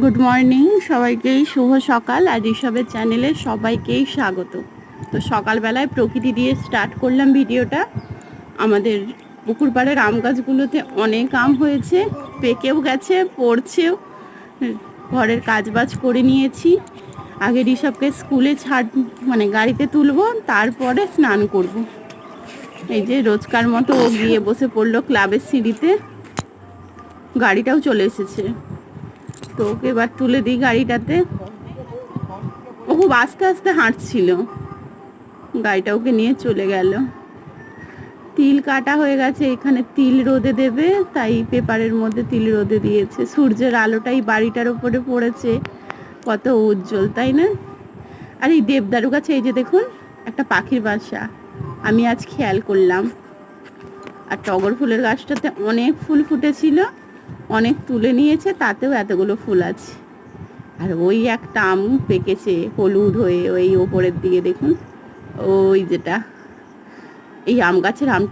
Good morning সবাইকেই, শুভ সকাল। আর ঋষভের চ্যানেলে সবাইকেই স্বাগত। তো সকালবেলায় প্রকৃতি দিয়ে স্টার্ট করলাম ভিডিওটা। আমাদের পুকুর পাড়ের আম গাছগুলোতে অনেক আম হয়েছে, পেকেও গেছে, পড়ছেও। ঘরের কাজবাজ করে নিয়েছি। আগে ঋষভকে স্কুলে গাড়িতে তুলবো, তারপরে স্নান করব। এই যে রোজকার মতো ও গিয়ে বসে পড়লো ক্লাবের সিঁড়িতে। গাড়িটাও চলে এসেছে, তো ওকে এবার তুলে দিই গাড়িটাতে। ও খুব আস্তে আস্তে হাঁটছিল, গাড়িটা ওকে নিয়ে চলে গেল। তিল কাটা হয়ে গেছে, এখানে তিল রোদে দেবে, তাই পেপারের মধ্যে তিল রোদে দিয়েছে। সূর্যের আলোটাই বাড়িটার উপরে পড়েছে, কত উজ্জ্বল, তাই না? আর এই দেবদারু গাছে এই যে দেখুন একটা পাখির বাসা, আমি আজ খেয়াল করলাম। আর টগর ফুলের গাছটাতে অনেক ফুল ফুটেছিল, অনেক তুলে নিয়েছে, তাতেও এতগুলো ফুল আছে। আর ওই একটা আম পেকেছে হলুদ হয়ে, ওই ওপরের দিকে দেখুন, ওই যেটা, এই আম গাছের আমটা